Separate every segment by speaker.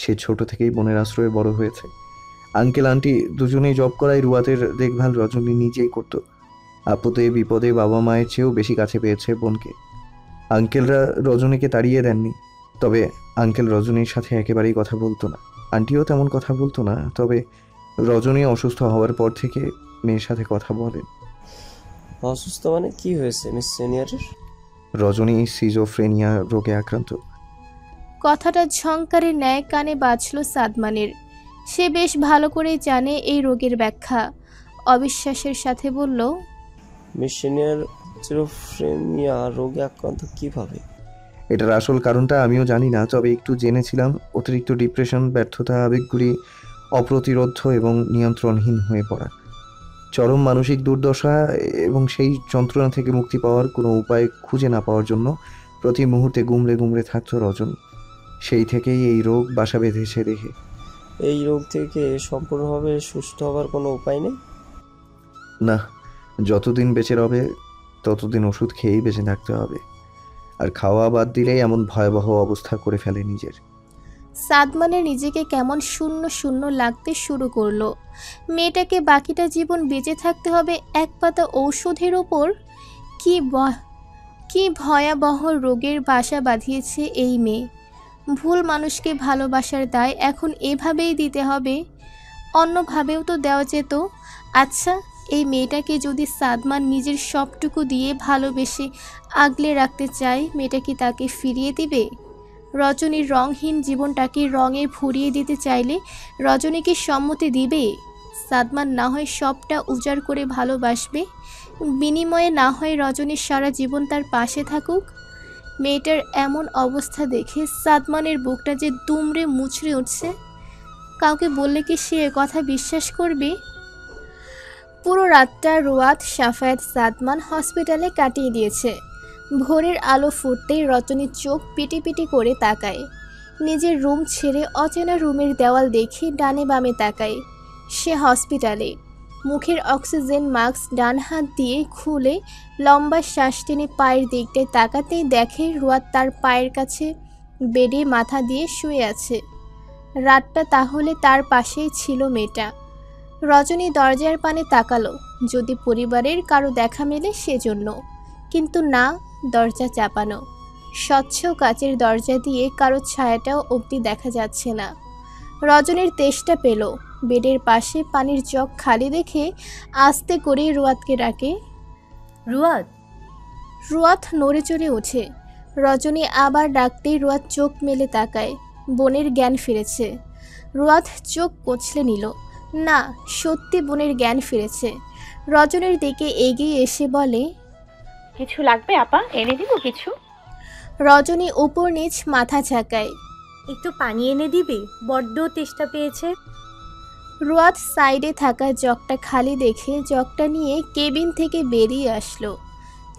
Speaker 1: সে ছোট থেকেই বোনের আশ্রয়ে বড় হয়েছে। আঙ্কেল আন্টি দুজনেই জব করায় রুয়াতের দেখভাল রজনী নিজেই করত। আপদে বিপদে বাবা মায়ের চেয়েও বেশি কাছে পেয়েছে বোনকে। আঙ্কেলরা রজনীকে তাড়িয়ে দেননি, তবে আঙ্কেল রজনীর সাথে একেবারেই কথা বলতো না। আন্টিও তেমন কথা বলতো না, তবে রজনী অসুস্থ হওয়ার পর থেকে মেয়ের সাথে কথা বলেন।
Speaker 2: অসুস্থ মানে কি হয়েছে মিস সিনিয়রের?
Speaker 1: রজনী সিজোফ্রেনিয়া রোগে আক্রান্ত।
Speaker 3: কথাটা ঝংকারের ন্যায় কানে বাজল সাদমানের। সে বেশ ভালো করেই জানে এই রোগের ব্যাখ্যা। অবিশ্বাসের সাথে বলল,
Speaker 2: মিস সিনিয়র সিজোফ্রেনিয়া রোগে আক্রান্ত কিভাবে?
Speaker 1: এটার আসল কারণটা আমিও জানি না, তবে একটু জেনেছিলাম। অতিরিক্ত ডিপ্রেশন, ব্যর্থতা, আবেগগুলি অপ্রতিরোধ এবং নিয়ন্ত্রণহীন হয়ে পড়া, চরম মানসিক দুর্দশা, এবং সেই যন্ত্রণা থেকে মুক্তি পাওয়ার কোনো উপায় খুঁজে না পাওয়ার জন্য প্রতি মুহূর্তে গুমড়ে গুমড়ে থাকত রজনী। সেই থেকেই এই রোগ বাসা বেঁধেছে দেহে।
Speaker 2: এই রোগ থেকে সম্পূর্ণভাবে সুস্থ হবার কোনো উপায় নেই?
Speaker 1: না, যতদিন বেঁচে রবে ততদিন ওষুধ খেয়েই বেঁচে থাকতে হবে। আর খাওয়া বাদ দিলেই এমন ভয়াবহ অবস্থা করে ফেলে নিজের।
Speaker 3: সাদমানের নিজেকে কেমন শূন্য শূন্য লাগতে শুরু করলো। মেয়েটাকে বাকিটা জীবন বেঁচে থাকতে হবে এক পাতা ঔষধের ওপর। কি ভয়াবহ রোগের বাসা বাঁধিয়েছে এই মেয়ে। ভুল মানুষকে ভালোবাসার দায় এখন এভাবেই দিতে হবে? অন্যভাবেও তো দেওয়া যেত। আচ্ছা, এই মেয়েটাকে যদি সাদমান নিজের সবটুকু দিয়ে ভালোবেসে আগলে রাখতে চায়, মেয়েটা কি তাকে ফিরিয়ে দিবে? রজনীর রংহীন জীবনটাকে রঙে ভরিয়ে দিতে চাইলে রজনীকে সম্মতি দিবে? সাদমান না হয় সবটা উজাড় করে ভালোবাসবে, বিনিময়ে না হয় রজনীর সারা জীবন তার পাশে থাকুক। মেয়েটার এমন অবস্থা দেখে সাদমানের বুকটা যে দুমড়ে মুচড়ে উঠছে। কাউকে বললে কি সে কথা বিশ্বাস করবে? পুরো রাতটা রুয়াত, সাফায়াত, সাদমান হসপিটালে কাটিয়ে দিয়েছে। ভোরের আলো ফুটতেই রজনীর চোখ পিটি পিটি করে তাকায়। নিজের রুম ছেড়ে অচেনা রুমের দেওয়াল দেখে ডানে বামে তাকায়। সে হসপিটালে। মুখের অক্সিজেন মাস্ক ডান হাত দিয়ে খুলে লম্বা শ্বাস টেনে পায়ের দিকটায় তাকাতেই দেখে রুয়াত তার পায়ের কাছে বেডে মাথা দিয়ে শুয়ে আছে। রাতটা তাহলে তার পাশেই ছিল মেয়েটা। রজনী দরজার পানে তাকালো, যদি পরিবারের কারো দেখা মেলে সেজন্য। কিন্তু না, দরজা চাপানো। স্বচ্ছ কাচের দরজা দিয়ে কারো ছায়াটাও অবধি দেখা যাচ্ছে না। রজনীর তেষ্টা পেল। বেডের পাশে পানির জগ খালি দেখে আস্তে করে রুয়াতকে ডাকে,
Speaker 4: রুয়াত।
Speaker 3: রুয়াত নড়ে চড়ে ওঠে। রজনী আবার ডাকতেই রুয়াত চোখ মেলে তাকায়। বোনের জ্ঞান ফিরেছে। রুয়াত চোখ কচলে নিল। না, সত্যি বোনের জ্ঞান ফিরেছে। রজনীর দিকে এগিয়ে এসে বলে,
Speaker 4: কিছু লাগবে আপা? এনে দিব কিছু?
Speaker 3: রজনী উপর নিচ মাথা ঝাঁকায়।
Speaker 5: একটু পানি এনে দিবি, বড্ড তেষ্টা পেয়েছে।
Speaker 3: রুয়াত সাইডে থাকা জগটা খালি দেখে জগটা নিয়ে কেবিন থেকে বেরিয়ে আসলো।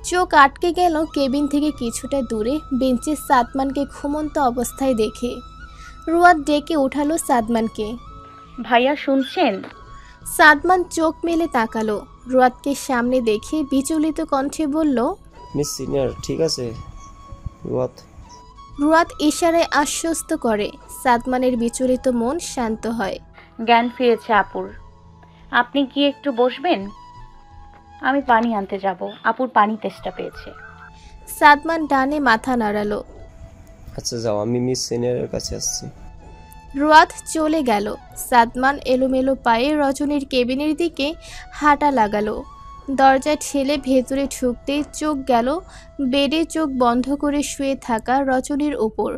Speaker 3: চোখ আটকে গেল কেবিন থেকে কিছুটা দূরে বেঞ্চে সাদমানকে ঘুমন্ত অবস্থায় দেখে। রুয়াত ডেকে উঠালো সাদমানকে।
Speaker 4: ভাইয়া শুনছেন?
Speaker 3: সাদমান চোখ মেলে তাকালো। রুয়াতকে সামনে দেখে বিচলিত কণ্ঠে বলল,
Speaker 2: মিস সিনিয়র ঠিক আছে? রুয়াত
Speaker 3: রুয়াত ইশারায় আশ্বস্ত করে। সাদমানের বিচলিত মন শান্ত হয়।
Speaker 4: জ্ঞান ফিরেছে আপুর। আপনি কি একটু বসবেন? আমি পানি আনতে যাব। আপুর পানি তেষ্টা পেয়েছে।
Speaker 3: সাদমান ডানে মাথা নাড়ালো।
Speaker 2: আচ্ছা যাও, আমি মিস সিনিয়রের কাছে আসছি।
Speaker 3: রুয়াত চলে গেল। সাদমান এলোমেলো পায়ে রজনীর কেবিনের দিকে হাঁটা লাগালো। দরজা ঠেলে ভেতরে ঢুকতেই চোখ গেল বেডে চোখ বন্ধ করে শুয়ে থাকা রজনীর উপর।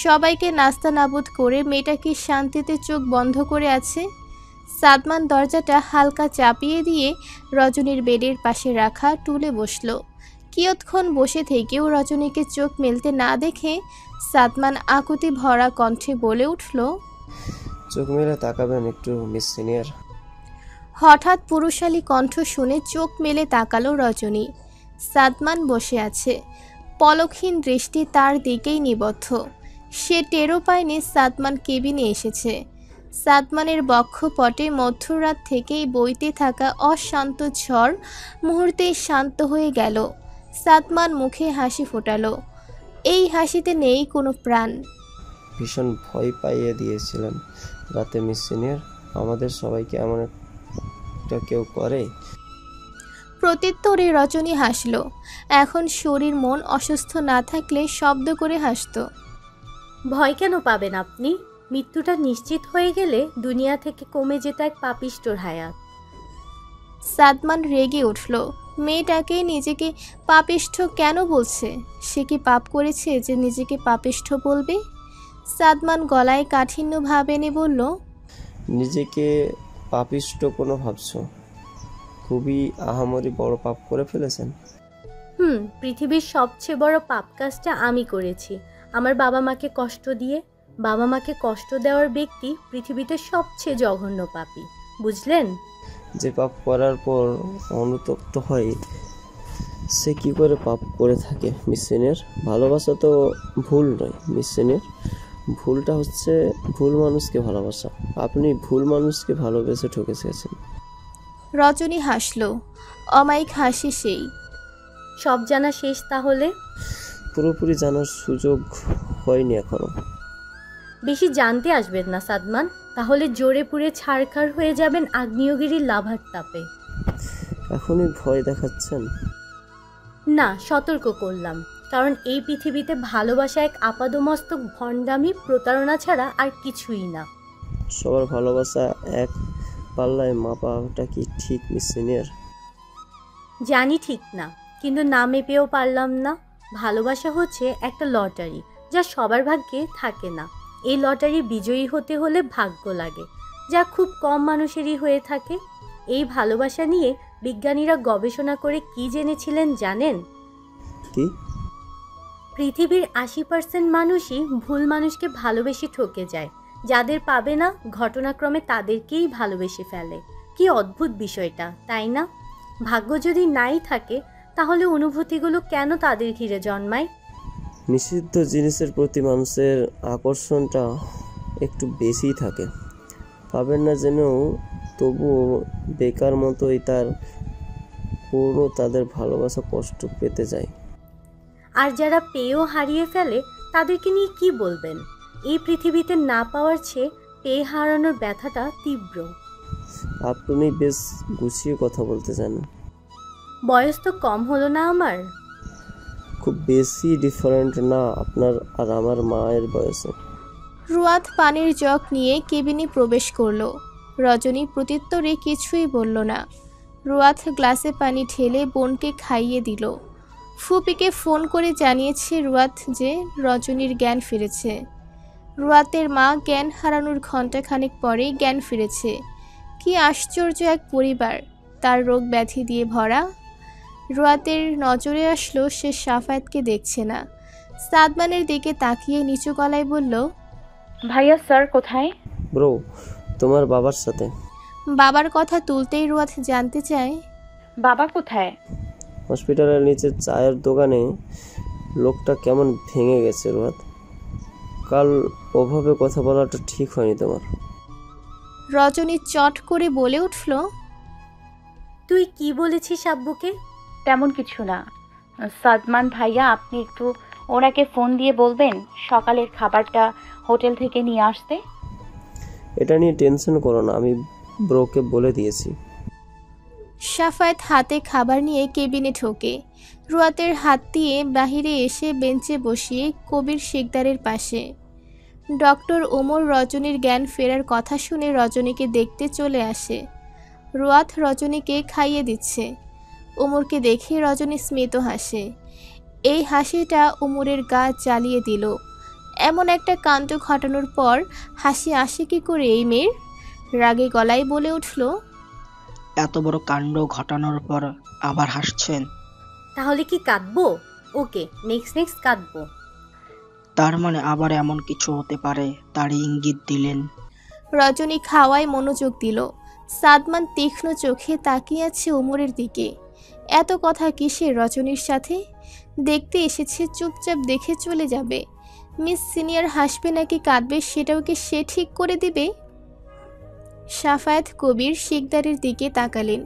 Speaker 3: সবাইকে নাস্তানাবুদ করে মেয়েটা কি শান্তিতে চোখ বন্ধ করে আছে? সাদমান দরজাটা হালকা চাপিয়ে দিয়ে রজনীর বেডের পাশে রাখা টুলে বসল। কিয়ৎক্ষণ বসে থেকেও রজনীকে চোখ মেলতে না দেখে সাদমান আকুতি ভরা কণ্ঠে বলে উঠল,
Speaker 2: চোখ মেলে তাকাবেন একটু মিস সিনিয়র?
Speaker 3: হঠাৎ পুরুষালী কণ্ঠ শুনে চোখ মেলে তাকালো রজনী। সাদমান বসে আছে, পলকহীন দৃষ্টি তার দিকেই নিবদ্ধ। সে টেরও পায়নি সাদমান কেবিনে এসেছে। সাদমানের বক্ষপটে মধ্যরাত থেকেই বইতে থাকা অশান্ত ঝড় মুহূর্তেই শান্ত হয়ে গেল। সাদমান মুখে হাসি ফোটালো। এই হাসিতে নেই কোনো প্রাণ।
Speaker 2: ভীষণ ভয় পাইয়ে দিয়েছিলেন রাতে মিস সিনিয়র। আমাদের সবাইকে এমন একটা কেউ করে?
Speaker 3: প্রত্যুত্তরে রজনী হাসল। এখন শরীর মন অসুস্থ না থাকলে শব্দ করে হাসত।
Speaker 5: ভয় কেন পাবেন আপনি? মৃত্যুটা নিশ্চিত হয়ে গেলে দুনিয়া থেকে কমে যেত এক পাপিষ্ঠর হায়াত।
Speaker 3: সাদমান রেগে উঠল। মেয়েটাকে নিজেকে পাপিষ্ঠ কেন বলছে? সে কি পাপ করেছে যে নিজেকে পাপিষ্ঠ বলবে? সাদমান গলায় কাঠিন্য ভাব এনে বলল,
Speaker 2: নিজেকে পাপিষ্ট কোনো ভাবছো? খুবই আহামরি বড় পাপ করে ফেলেছেন।
Speaker 5: পৃথিবীর সবচেয়ে বড় পাপ কাজটা আমি করেছি, আমার বাবা মাকে কষ্ট দিয়ে। বাবা মাকে কষ্ট দেওয়ার ব্যক্তি পৃথিবীতে সবচেয়ে জঘন্য পাপী, বুঝলেন?
Speaker 2: যে পাপ করার পর অনুতপ্ত হয় সে কি করে পাপ করে থাকে মিস সিনিয়র? ভালোবাসা তো ভুল নয় মিস সিনিয়র, ভুলটা হচ্ছে ভুল মানুষকে ভালোবাসা। আপনি ভুল মানুষকে ভালোবেসে ঠকেছেন।
Speaker 3: রজনী হাসল, অমায়িক হাসি সেই।
Speaker 5: সব জানা শেষ তাহলে?
Speaker 2: পুরোপুরি জানার সুযোগ হয়নি এখনো।
Speaker 5: বেশি জানতে আসবেন না সাদমান, তাহলে জোরে পুড়ে ছারখার হয়ে যাবেন আগ্নেয়গিরির লাভার তাপে।
Speaker 2: এখনই ভয় দেখাচ্ছেন?
Speaker 5: না, সতর্ক করলাম, কারণ এই পৃথিবীতে ভালোবাসা এক আপাদমস্তক ভণ্ডামি প্রতারণা ছাড়া আর কিছুই না।
Speaker 2: সবার ভালোবাসা এক পাল্লায় মাপাটা কি ঠিক মিস সিনিয়র?
Speaker 5: জানি ঠিক না, কিন্তু না মেপেও পারলাম না। ভালোবাসা হচ্ছে একটা লটারি, যা সবার ভাগ্যে থাকে না। এই লটারি বিজয়ী হতে হলে ভাগ্য লাগে, যা খুব কম মানুষেরই হয়ে থাকে। এই ভালোবাসা নিয়ে বিজ্ঞানীরা গবেষণা করে কি জেনেছিলেন জানেন?
Speaker 2: কি?
Speaker 5: পৃথিবীর 80% মানুষই ভুল মানুষকে ভালোবেসে ঠকে যায়। যাদের পাবে না, ঘটনাক্রমে তাদেরকেই ভালোবেসে ফেলে। কি অদ্ভুত বিষয়টা, তাই না? ভাগ্য যদি নাই থাকে, তাহলে অনুভূতিগুলো কেন তাদের ঘিরে জন্মায়?
Speaker 2: নিষিদ্ধ জিনিসের প্রতি মানুষের আকর্ষণটা একটু বেশিই থাকে। পাবেন না জেনেও তবুও বেকার মতোই তাদের ভালোবাসা কষ্ট পেতে যায়।
Speaker 5: আর যারা পেয়েও হারিয়ে ফেলে, তাদেরকে নিয়ে কি বলবেন? এই পৃথিবীতে না পাওয়ার চেয়ে পেয়ে হারানোর ব্যথাটা তীব্র।
Speaker 2: আপনি বেশ গুছিয়ে কথা বলতে জানেন।
Speaker 5: বয়স তো কম হলো না আমার?
Speaker 2: খুব বেশি ডিফারেন্ট না আপনার আর আমার মায়ের বয়সে।
Speaker 3: রুয়াদ পানির জগ নিয়ে কেবিনে প্রবেশ করলো। রজনী প্রত্যুত্তরে কিছুই বলল না। রুয়াদ গ্লাসে পানি ঢেলে বোনকে খাইয়ে দিল। ফুপিকে ফোন করে জানিয়েছে রুয়াদ যে রজনীর জ্ঞান ফিরেছে। রুয়াতের মা জ্ঞান হারানোর ঘণ্টাখানেক পরেই জ্ঞান ফিরেছে। কি আশ্চর্য এক পরিবার, তার রোগ ব্যাধি দিয়ে ভরা। রুয়াতের নজরে আসলো সে সাফায়েতকে দেখছে না। সাদমানের দিকে তাকিয়ে নিচু গলায় বলল,
Speaker 4: ভাইয়া স্যার কোথায়?
Speaker 2: ব্রো, তোমার বাবার সাথে।
Speaker 3: বাবার কথা তুলতেই রুয়াত জানতে চায়,
Speaker 4: বাবা কোথায়?
Speaker 2: হসপিটালের নিচে চায়ের দোকানে। লোকটা কেমন ভেঙে গেছে রুয়াত। কাল ওভাবে কথা বলাটা ঠিক হয়নি তোমার।
Speaker 3: রজনী চট করে বলে উঠল,
Speaker 5: তুই কি বলেছিস আব্বুকে?
Speaker 4: তেমন কিছু না। সাদমান ভাইয়া, আপনি একটু ওনাকে ফোন দিয়ে বলবেন সকালের খাবারটা হোটেল থেকে নিয়ে আসতে।
Speaker 2: এটা নিয়ে টেনশন করো না, আমি ব্রোকে বলে দিয়েছি।
Speaker 3: সাফায়েত হাতে খাবার নিয়ে কেবিনে ঢোকে। রুয়াতের হাত দিয়ে বাহিরে এসে বেঞ্চে বসিয়ে কবির শিকদারের পাশে। ডক্টর ওমর রজনীর জ্ঞান ফেরার কথা শুনে রজনীকে দেখতে চলে আসে। রুয়াত রজনীকে খাইয়ে দিচ্ছে। ওমরকে দেখে রজনী স্মিত হাসে। এই হাসিটা ওমরের গা জ্বালিয়ে দিল। এমন একটা কাণ্ড ঘটানোর পর হাসি আসে কি করে এই মেয়ের? রাগে গলায় বলে উঠল,
Speaker 6: এত বড় কাণ্ড ঘটানোর পর আবার হাসছেন?
Speaker 5: তাহলে কি কাঁদবো? ওকে, নেক্সট কাঁদবো।
Speaker 6: তার মানে আবার এমন কিছু হতে পারে, তারই ইঙ্গিত দিলেন।
Speaker 3: রজনী খাওয়ায় মনোযোগ দিল। সাদমান তীক্ষ্ণ চোখে তাকিয়ে আছে ওমরের দিকে। এত কথা কিসের রজনীর সাথে? দেখতে এসেছে, চুপচাপ দেখে চলে যাবে। মিস সিনিয়র হাসবে নাকি কাঁদবে সেটাও কি সে ঠিক করে দিবে? সাফায়েত কবির শিকদারের দিকে তাকালেন।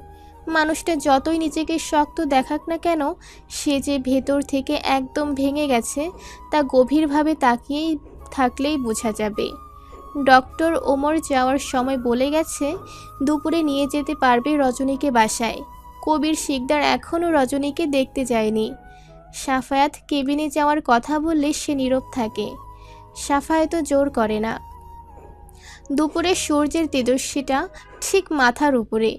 Speaker 3: মানুষটা যতই নিজেকে শক্ত দেখাক না কেন, সে যে ভেতর থেকে একদম ভেঙে গেছে তা গভীরভাবে তাকিয়েই থাকলেই বোঝা যাবে। ডক্টর ওমর যাওয়ার সময় বলে গেছে দুপুরে নিয়ে যেতে পারবে রজনীকে বাসায়। কবির শিকদার এখনও রজনীকে দেখতে যায়নি। সাফায়াত কেবিনে যাওয়ার কথা বললে সে নীরব থাকে। সাফায়াতও জোর করে না। দুপুরে সূর্যের তেজস্বীটা ঠিক মাথার উপরে।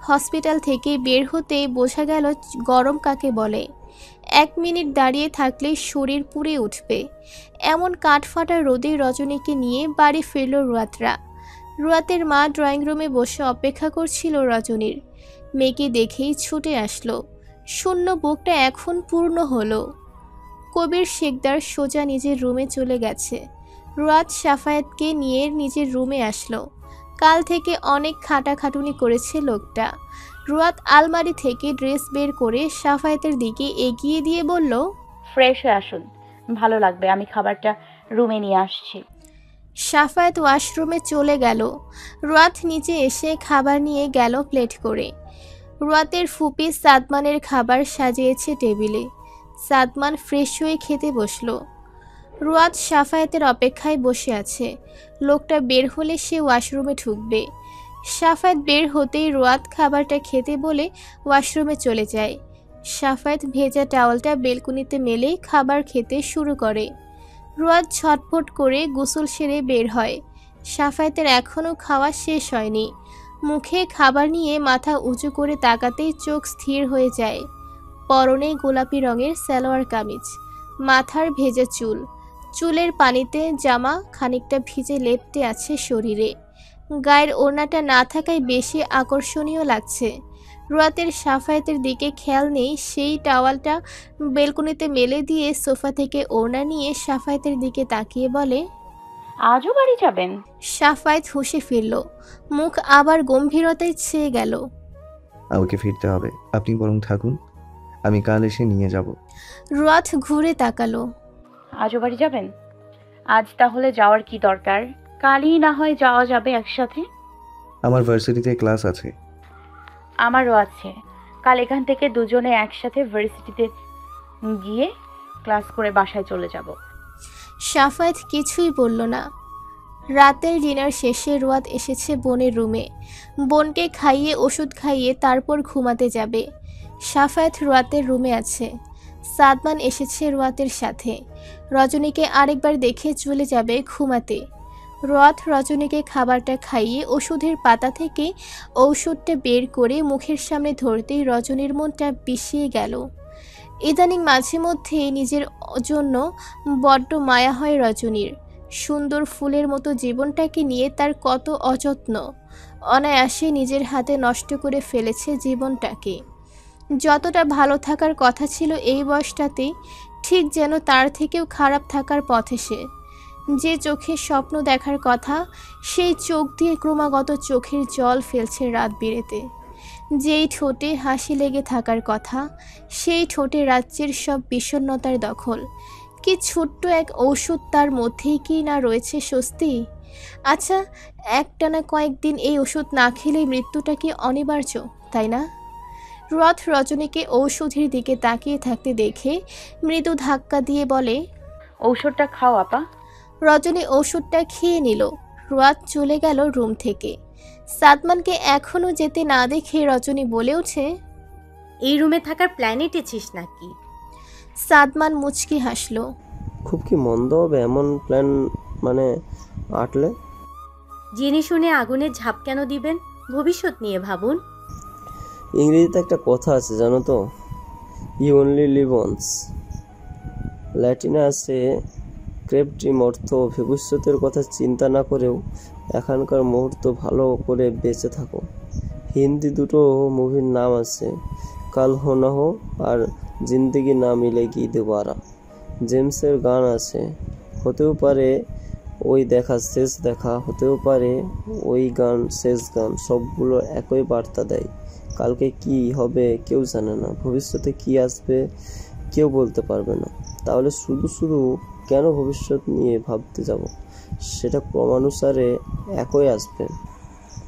Speaker 3: হসপিটাল থেকে বের হতেই বোঝা গেল গরম কাকে বলে। 1 মিনিট দাঁড়িয়ে থাকলেই শরীর পুড়ে উঠবে। এমন কাঠফাটা রোদে রজনীকে নিয়ে বাড়ি ফিরল রুয়াতরা। রুয়াতের মা ড্রয়িং রুমে বসে অপেক্ষা করছিল রজনীর। মেয়েকে দেখেই ছুটে আসলো। শূন্য বুকটা এখন পূর্ণ হলো। কবির শিকদার সোজা নিজের রুমে চলে গেছে। রুয়াত সাফায়াতকে নিয়ে নিজের রুমে আসলো। কাল থেকে অনেক খাটাখাটুনি করেছে লোকটা। রুয়াত আলমারি থেকে ড্রেস বের করে সাফায়াতের দিকে এগিয়ে দিয়ে বলল,
Speaker 4: ফ্রেশ হয়ে আসুন, ভালো লাগবে। আমি খাবারটা রুমে নিয়ে আসছি।
Speaker 3: সাফায়াত ওয়াশরুমে চলে গেল। রুয়াত নিচে এসে খাবার নিয়ে গেল প্লেট করে। রুয়াতের ফুপি সাদমানের খাবার সাজিয়েছে টেবিলে। সাদমান ফ্রেশ হয়ে খেতে বসলো। রুয়াত সাফায়াতের অপেক্ষায় বসে আছে। লোকটা বের হলে সে ওয়াশরুমে ঢুকবে। সাফায়াত বের হতেই রুয়াত খাবারটা খেতে বলে ওয়াশরুমে চলে যায়। সাফায়াত ভেজা টাওয়ালটা বেলকুনিতে মেলে খাবার খেতে শুরু করে। রুয়াত ছটফট করে গোসল সেরে বের হয়। সাফায়াতের এখনও খাওয়া শেষ হয়নি। মুখে খাবার নিয়ে মাথা উঁচু করে তাকাতেই চোখ স্থির হয়ে যায়। পরনে গোলাপি রঙের সালোয়ার কামিজ, মাথার ভেজা চুল, চুলের পানিতে জামা খানিকটা ভিজে লেপ্টে আছে শরীরে। গায়ের ওড়নাটা না থাকায় বেশি আকর্ষণীয় লাগছে। রুয়াতের সাফায়াতের দিকে খেয়াল নেই। সেই টাওয়ালটা বেলকনিতে মেলে দিয়ে সোফা থেকে ওড়না নিয়ে সাফায়াতের দিকে তাকিয়ে বলে,
Speaker 4: আজও বাড়ি যাবেন?
Speaker 3: সাফায়াত হুঁশে ফিরল। মুখ আবার গম্ভীরতায় ছেয়ে গেল।
Speaker 1: আমাকে ফিরতে হবে, আপনি বরং থাকুন, আমি কাল এসে নিয়ে যাব।
Speaker 3: রুয়াত ঘুরে তাকালো।
Speaker 4: আজও বাড়ি যাবেন? আজ তাহলে যাওয়ার কি দরকার? কালই না হয় যাওয়া যাবে একসাথে।
Speaker 1: আমার ভার্সিটিতে ক্লাস আছে।
Speaker 4: আমারও আছে। কাল এখান থেকে দুজনে একসাথে ভার্সিটিতে গিয়ে ক্লাস করে বাসায় চলে যাব।
Speaker 3: সাফায়াত কিছুই বলল না। রাতের ডিনার শেষে রুয়াত এসেছে বোনের রুমে। বোনকে খাইয়ে ওষুধ খাইয়ে তারপর ঘুমাতে যাবে। সাফায়াত রুয়াতের রুমে আছে। সাদমান এসেছে রুয়াতের সাথে। রজনীকে আরেকবার দেখে চলে যাবে ঘুমাতে। রুয়াত রজনীকে খাবারটা খাইয়ে ওষুধের পাতা থেকে ঔষধটা বের করে মুখের সামনে ধরতেই রজনীর মনটা বিষিয়ে গেল। ইদানিং মাঝে মধ্যে নিজের জন্য বড্ড মায়া হয় রজনীর। সুন্দর ফুলের মতো জীবনটাকে নিয়ে তার কত অযত্ন। অনায়াসে নিজের হাতে নষ্ট করে ফেলেছে জীবনটাকে। যতটা ভালো থাকার কথা ছিল এই বয়সটাতে, ঠিক যেন তার থেকেও খারাপ থাকার পথে সে। যে চোখে স্বপ্ন দেখার কথা, সেই চোখ দিয়ে ক্রমাগত চোখের জল ফেলছে রাত বিরেতে। যেই ঠোঁটে হাসি লেগে থাকার কথা, সেই ঠোঁটে রাজ্যের সব বিষণ্ণতার দখল। কি ছোট্ট এক ঔষধ, তার মধ্যেই কি না রয়েছে স্বস্তি। আচ্ছা, একটানা কয়েকদিন এই ওষুধ না খেলেই মৃত্যুটা কি অনিবার্য, তাই না? রথ রজনীকে ঔষধের দিকে তাকিয়ে থাকতে দেখে মৃদু ধাক্কা দিয়ে বলে,
Speaker 4: ঔষধটা খাও আপা।
Speaker 3: রজনী ওষুধটা খেয়ে নিল। রুয়াত চলে গেল রুম থেকে। সাদমানকে এখনও যেতে না দেখে রজনী বলে ওঠে,
Speaker 5: এই রুমে থাকার প্ল্যান এঁটেছিস নাকি?
Speaker 3: সাদমান মুচকি হাসলো।
Speaker 2: খুব কি মন্দ হবে এমন প্ল্যান আটলে?
Speaker 5: জেনে শুনে আগুনে ঝাঁপ কেন দিবেন? ভবিষ্যৎ নিয়ে ভাবুন।
Speaker 2: ইংরেজিতে একটা কথা আছে জানো তো, ইউ অনলি লিভ ওয়ান্স। ল্যাটিনে আছে ক্রেপটিম, অর্থ ভবিষ্যতের কথা চিন্তা না করেও এখানকার মুহূর্ত ভালো করে বেঁচে থাকো। হিন্দি দুটো মুভির নাম আছে, কাল হো না হো আর জিন্দেগি না মিলেগি দোবারা। জেমসের গান আছে, হতেও পারে ওই দেখা শেষ দেখা, হতেও পারে ওই গান শেষ গান। সবগুলো একই বার্তা দেয়, কালকে কি হবে কেউ জানে না, ভবিষ্যতে কি আসবে কেউ বলতে পারবে না। তাহলে শুধু শুধু কেন ভবিষ্যৎ নিয়ে ভাবতে যাব? সেটা ক্রমানুসারে একই আসবে।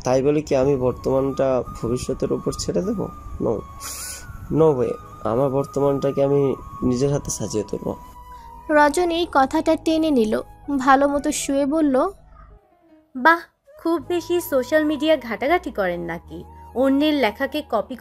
Speaker 2: তাই বলে কি আমি বর্তমানটা ভবিষ্যতের উপর ছেড়ে দেব? No, no way. আমার বর্তমানটাকে আমি নিজের হাতে সাজিয়ে তুলব।
Speaker 3: রজনী কথাটা টেনে নিল, ভালো মতো শুয়ে বলল,
Speaker 5: বাহ, খুব বেশি সোশ্যাল মিডিয়া ঘাটাঘাটি করেন নাকি? অন্যের লেখাকে কপি